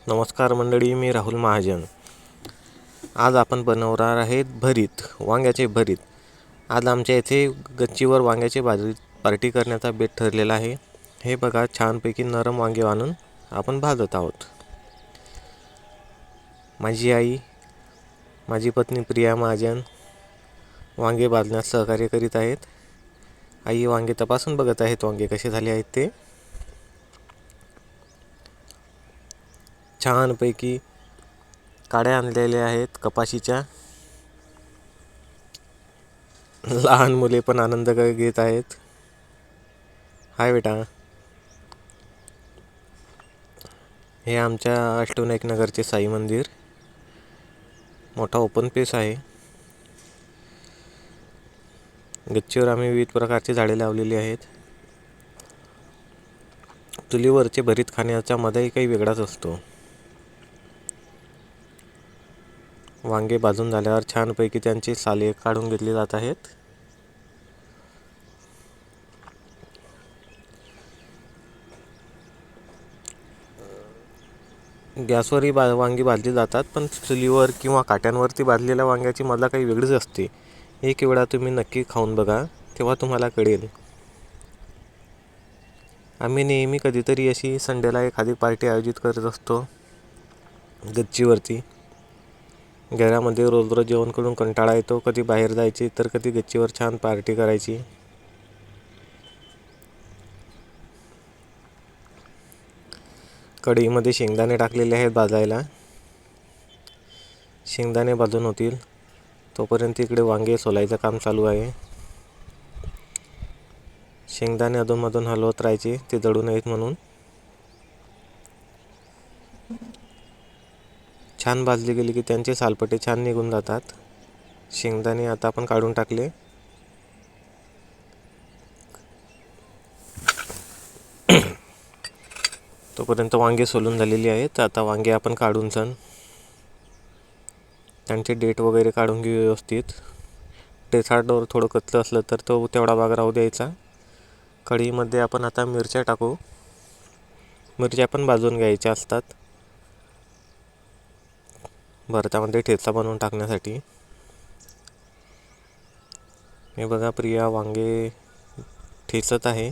नमस्कार मंडळी, मी राहुल महाजन। आज आपण बनवणार आहेत भरीत, वांग्याचे भरीत। आज आमच्या इथे गच्चीवर वांग्याचे भाजी पार्टी करण्याचा बेत ठरलेला आहे। हे बघा, छानपैकी नरम वांगे आणून आपण भाजत आहोत। माझी आई, माझी पत्नी प्रिया महाजन वांगे भाजण्यात सहकार्य करीत आहेत। आई वांगे तपासून बघत आहेत, वांगे कसे झाले आहेत ते। छानपैकी काड्या आणलेल्या आहेत कपाशीच्या। लहान मुले पण आनंद घेत आहेत। हाय बेटा। हे आमच्या अष्टविनायक नगरचे साई मंदिर, मोठा ओपन पेस आहे। गच्चीवर आम्ही विविध प्रकारची झाडे लावलेली आहेत। चुलीवरचे भरीत खाण्याचा मजाही काही वेगळाच असतो। वांगे भाजून झाल्यावर छानपैकी त्यांची साले काढून घेतली जात आहेत। गॅसवरही वांगी भाजली जातात, पण चुलीवर किंवा काट्यांवरती भाजलेल्या वांग्याची मजा काही वेगळीच असते। एक वेळा तुम्ही नक्की खाऊन बघा, तेव्हा तुम्हाला कळेल। आम्ही नेहमी कधीतरी अशी संडेला एखादी पार्टी आयोजित करत असतो गच्चीवरती। घरामध्ये रोज रोज जेवण करून कंटाळा येतो, कधी बाहेर जायची तर कधी गच्चीवर छान पार्टी करायची। कढईमध्ये शेंगदाणे टाकलेले आहेत भाजायला। शेंगदाणे भाजून होतील तोपर्यंत इकडे वांगे सोलायचं काम चालू आहे। शेंगदाणे अधूनमधून हलवत राहायचे, ते जळू नयेत म्हणून। छान भाजली गेली की त्यांचे सालपटे छान निघून जातात। शेंगदाणे आता आपण काढून टाकले। तोपर्यंत वांगे सोलून झालेली आहेत। आता वांगे आपण काढून त्यांचे डेट वगैरे काढून घेऊ व्यवस्थित। डेसाडवर थोडं कच्चं असलं तर तो तेवढा भाग राहू द्यायचा। कढईमध्ये आपण आता मिरच्या टाकू। मिरच्या पण भाजून घ्यायच्या असतात भरतामध्ये ठेचा बनवून टाकण्यासाठी। हे बघा, प्रिया वांगे ठेचत आहे।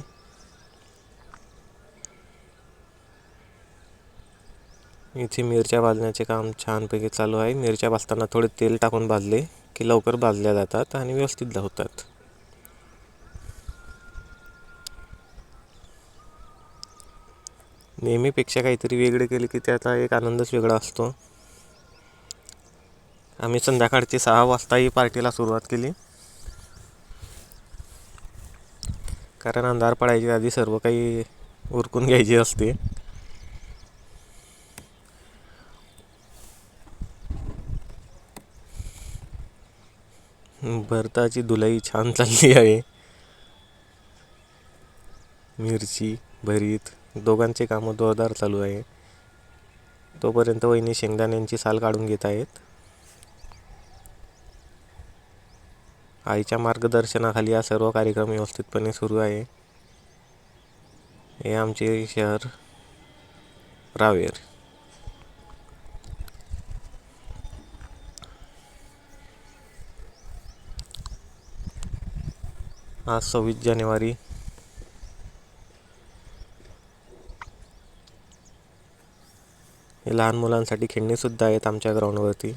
इथे मिरच्या भाजण्याचे काम छानपैकी चालू आहे। मिरच्या भाजताना थोडे तेल टाकून भाजले की लवकर भाजल्या जातात आणि व्यवस्थित होतात। नेहमीपेक्षा काहीतरी वेगळे केले की त्याचा एक आनंदच वेगळा असतो। आम्ही संध्याकाळची 6 वाजता ही पार्टीला सुरुवात केली, कारण अंधार पडायच्या आधी सर्व काही उरकून घ्यायचे असते। भरताची धुलाई छान चालली आहे। मिरची भरीत दोघांचे कामं जोरदार चालू आहे। तोपर्यंत वहिनी शेंगदाण्यांची साल काढून घेत आहेत। आईच्या मार्गदर्शनाखाली हा सर्व कार्यक्रम व्यवस्थितपणे सुरू आहे। हे आमचे शहर रावेर। आज 26 जानेवारी। हे लहान मुलांसाठी खेळणेसुद्धा आहेत आमच्या ग्राउंडवरती।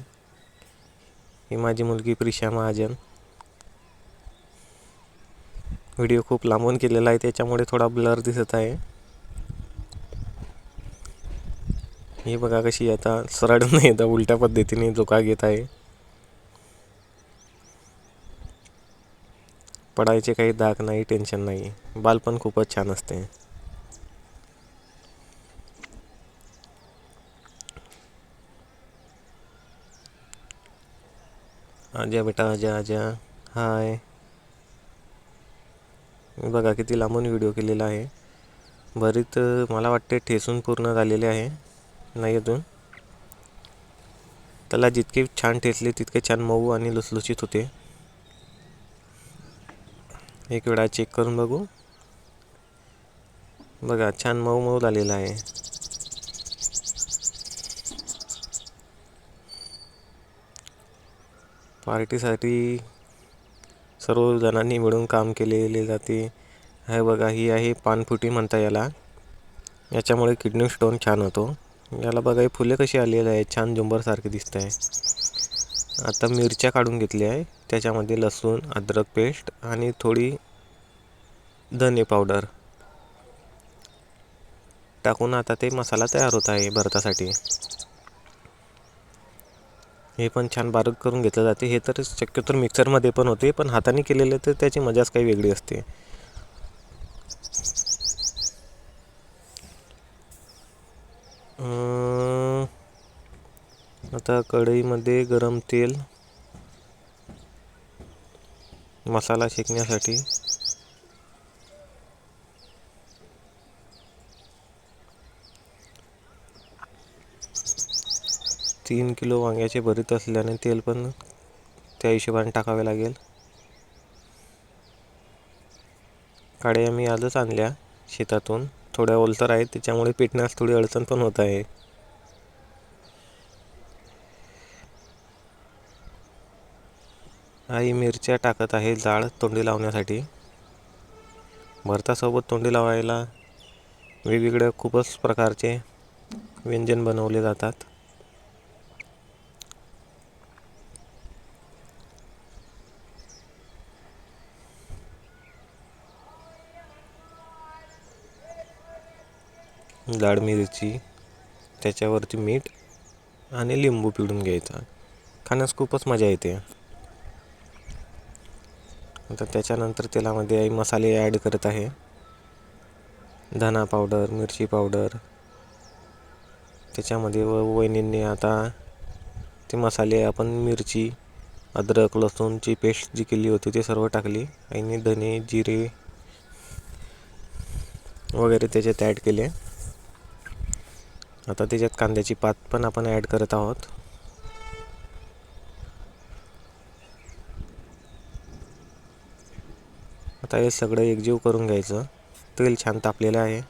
ही माझी मुलगी प्रिशा महाजन। व्हिडिओ खूप लांबून केलेला आहे, त्याच्यामुळे थोडा ब्लर दिसत आहे। ही बघा कशी आता सरळ नाही तर उलट्या पद्धतीने झोका घेत आहे। पडायचे काही दाग नाही, टेन्शन नाही। बालपण खूपच छान असते। आजा बेटा, आजा आजा, हाय। बघा किती लांबून व्हिडिओ केलेला आहे। भरीत मला वाटते ठेचून पूर्ण झालेले आहे, नाही अजून। त्याला जितके छान ठेचले तितके छान मऊ आणि लुसलुशीत होते। एक वेळा चेक करून बघू। बघा, छान मऊ मऊ झालेला आहे। पार्टीसाठी सर्व जणांनी मिळून काम केलेले जाते. हे बघा, ही आहे पानफुटी म्हणता याला. याच्यामुळे किडनी स्टोन छान होतो. याला बघा, ही फुले कशी आलेली आहेत, छान झुंबरसारखे दिसत आहे. आता मिरच्या काढून घेतली आहे, त्याच्यामध्ये लसूण अद्रक पेस्ट आणि थोडी धने पावडर टाकून आता ते मसाला तयार होत आहे भरतासाठी. हे पण छान बारीक करून घेतलं जाते. हे तर शक्यतो मिक्सरमध्ये पण होते, पण हाताने केलेले तर त्याची मजाच काही वेगळी असते. आता कढईमध्ये गरम तेल मसाला शेकण्यासाठी. 3 किलो वांग्याचे भरीत असल्याने तेल पण त्या हिशोबाने टाकावे लागेल. काड्या मी आजच आणल्या शेतातून, थोड्या ओलसर आहेत, त्याच्यामुळे पेटण्यास थोडी अडचण पण होत आहे. आई मिरच्या टाकत आहे जाळ तोंडी लावण्यासाठी. भरतासोबत तोंडी लावायला वेगवेगळ्या खूपच प्रकारचे व्यंजन बनवले जातात. जाड मिरची, त्याच्यावरती मीठ आणि लिंबू पिळून घ्यायचा. खाण्यास खूपच मजा येते. आता त्याच्यानंतर तेलामध्ये आई मसाले ॲड करत आहे. धना पावडर, मिरची पावडर, त्याच्यामध्ये वहिनींनी आता ते मसाले आपण मिरची अद्रक लसूणची पेस्ट जी केली होती ते सर्व टाकली. आईने धने जिरे वगैरे त्याच्यात ॲड केले. आता त्याच्यात कांद्याची पात पण आपण ॲड करत आहोत. आता हे सगळं एकजीव करून घ्यायचं. तेल छान तापलेलं आहे.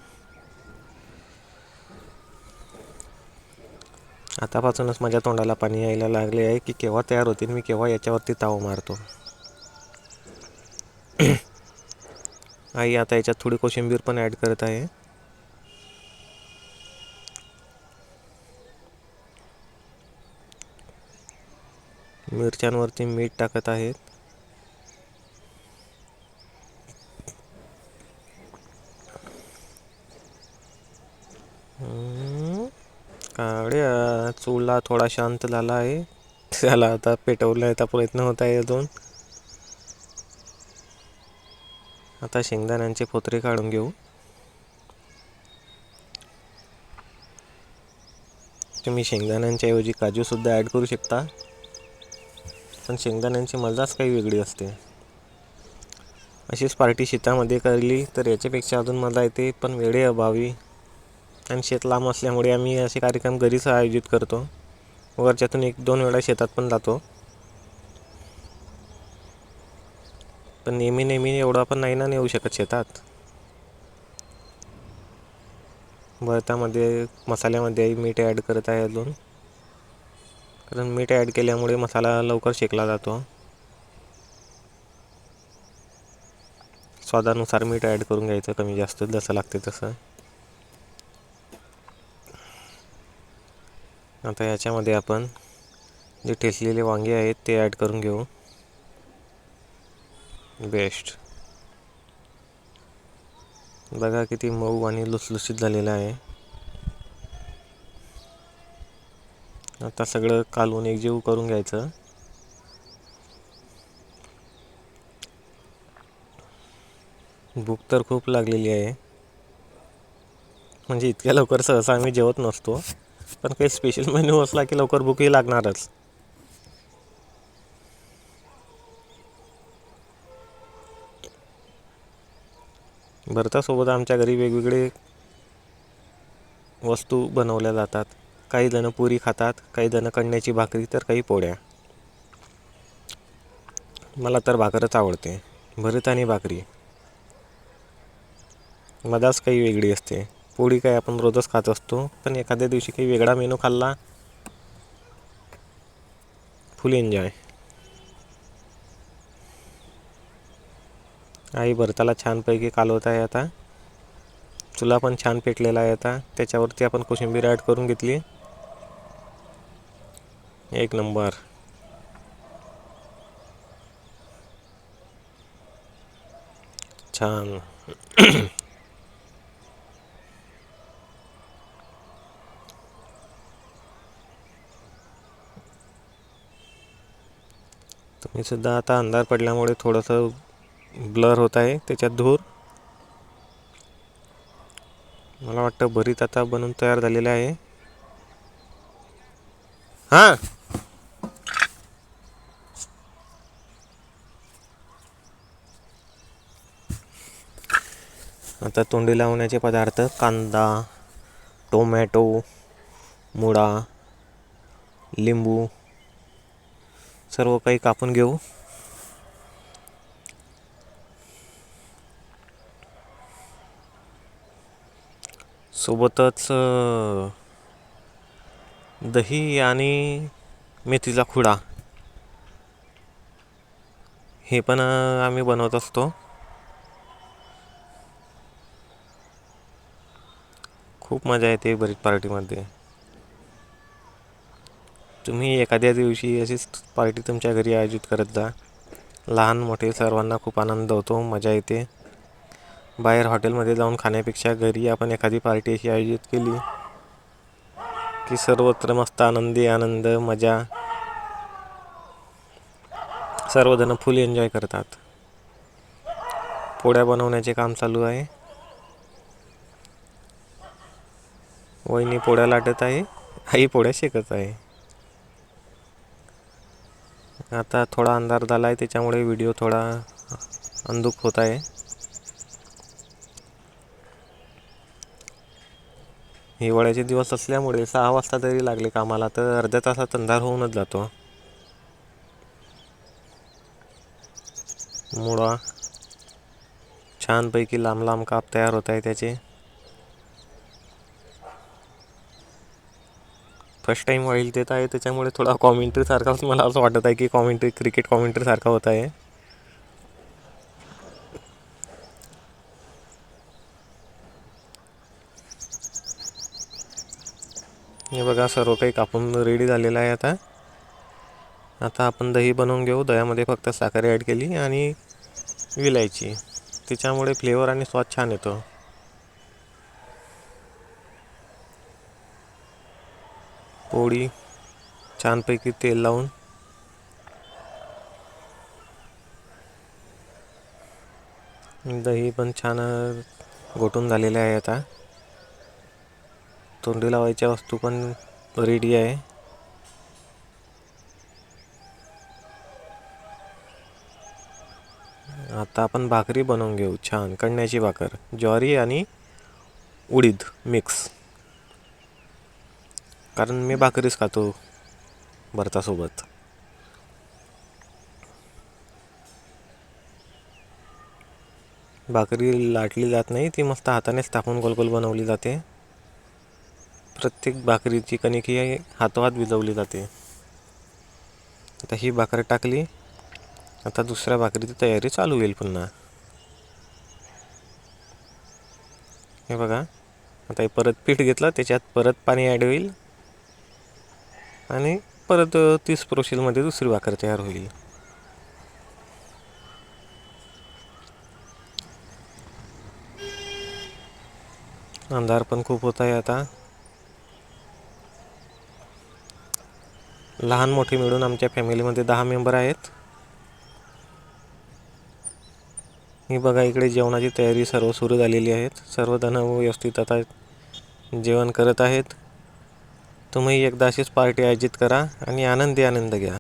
आतापासूनच माझ्या तोंडाला पाणी यायला लागले आहे की केव्हा तयार होतील, मी केव्हा याच्यावरती ताव मारतो. आई आता याच्यात थोडी कोशिंबीर पण ॲड करत आहे. मिरच्यांवरती मीठ टाकत आहेत. काड्या चुला थोडा शांत झाला आहे, त्याला आता पेटवण्याचा प्रयत्न होत आहे अजून. आता शेंगदाण्यांचे फोतरे काढून घेऊ. तुम्ही शेंगदाण्यांच्या ऐवजी काजूसुद्धा ॲड करू शकता, पण शेंगदाण्यांची मजाच काही वेगळी असते. अशीच पार्टी शेतामध्ये करली तर याच्यापेक्षा अजून मजा येते, पण वेळेअभावी आणि शेत लांब असल्यामुळे आम्ही असे कार्यक्रम घरीच आयोजित करतो. वर्षातून 1-2 वेळा शेतात पण जातो, पण नेहमी एवढा पण नाही ना नेऊ शकत शेतात. भरतामध्ये मसाल्यामध्ये मीठ ॲड करत आहे अजून, कारण मीठ ॲड केल्यामुळे मसाला लवकर शेकला जातो. स्वादानुसार मीठ ॲड करून घ्यायचं, कमी जास्त जसं लागते तसं. आता याच्यामध्ये आपण जे ठेचलेले वांगे आहेत ते ॲड करून घेऊ. बेस्ट. बघा किती मऊ आणि लुसलुशीत झालेलं आहे. आता सगळं कालवून एकजीव करून घ्यायचं. भूक तर खूप लागलेली आहे, म्हणजे इतक्या लवकर सहसा आम्ही जेवत नसतो, पण काही स्पेशल मेन्यू असला की लवकर भूकही लागणारच. भरतासोबत आमच्या घरी वेगवेगळे वस्तू बनवल्या जातात. काही जण पुरी खातात, काही जण कणण्याची भाकरी, तर काही पोळ्या. मला तर भाकरच आवडते. भरीत आणि भाकरी मजाच काही वेगळी असते. पोळी काय आपण रोजच खात असतो, पण एखाद्या दिवशी काही वेगळा मेनू खाल्ला, फुल एन्जॉय. आई भरताला छानपैकी कालवत आहे. आता चुला पण छान पेटलेला आहे. आता त्याच्यावरती आपण कोशिंबीर ॲड करून घेतली. एक नंबर. छान. तुम्ही सुद्धा आता अंधार पडल्यामुळे थोडंसं ब्लर होत आहे त्याच्यात धूर. मला वाटतं भरीत आता बनून तयार झालेलं आहे. हां, आता तोंडी लावण्याचे पदार्थ कांदा, टोमॅटो, मुळा, लिंबू सर्व काही कापून घेऊ. सोबतच दही आणि मेथीचा खुडा हे पण आम्ही बनवत असतो. खूप मजा येते भरीत पार्टीमध्ये. तुम्ही एखाद्या दिवशी अशीच पार्टी तुमच्या घरी आयोजित करत जा. लहान मोठे सर्वांना खूप आनंद होतो, मजा येते. बाहेर हॉटेलमध्ये जाऊन खाण्यापेक्षा घरी आपण एखादी पार्टी अशी आयोजित केली की सर्वत्र मस्त आनंद, मजा. सर्वजण फुल एन्जॉय करतात. पोळ्या बनवण्याचे काम चालू आहे. वहिनी पोळ्या लाटत आहे, आई पोळ्या शेकत आहे. आता थोडा अंधार झाला आहे त्याच्यामुळे व्हिडिओ थोडा अंधुक होत आहे. हिवाळ्याचे दिवस असल्यामुळे 6 वाजता तरी लागले कामाला, तर अर्ध्या तासात अंधार होऊनच जातो. मुळा छानपैकी लांब लांब काप तयार होत आहे त्याचे. फर्स्ट टाईम ऑइल देत आहे त्याच्यामुळे थोडा कॉमेंट्री सारखाच मला असं वाटत आहे की क्रिकेट कॉमेंट्री सारखा होत आहे. हे बघा सर्व काही कापून रेडी झालेलं आहे. आता आपण दही बनवून घेऊ. दह्यामध्ये फक्त साखर ॲड केली आणि विलायची, त्याच्यामुळे फ्लेवर आणि स्वाद छान येतो. पोळी छानपैकी तेल लावून दही पण छान गोठून झालेले आहे. आता तोंडी लावायच्या वस्तू पण रेडी आहे. आता आपण भाकरी बनवून घेऊ. छान कणण्याची भाकर, ज्वारी आणि उडीद मिक्स, कारण मी भाकरीच खातो भरतासोबत. भाकरी लाटली जात नाही, ती मस्त हातानेच टाकून गोल बनवली जाते. प्रत्येक भाकरीची कणिक ही हातोहात भिजवली जाते. आता ही भाकर टाकली, आता दुसऱ्या भाकरीची तयारी चालू होईल पुन्हा. हे बघा, आता हे परत पीठ घेतलं, त्याच्यात परत पाणी ॲड होईल आणि परत 30 प्रोशीलमध्ये दुसरी भाकर तयार होईल. अंधार पण खूप होत आहे. आता लहान मोठी मिळून आमच्या फॅमिलीमध्ये 10 मेंबर आहेत. ही बघा, इकडे जेवणाची तयारी सर्व सुरू झालेली आहे. सर्वजण व्यवस्थित आता जेवण करत आहेत. तुम्ही एकदा अशीच पार्टी आयोजित करा आणि आनंद घ्या.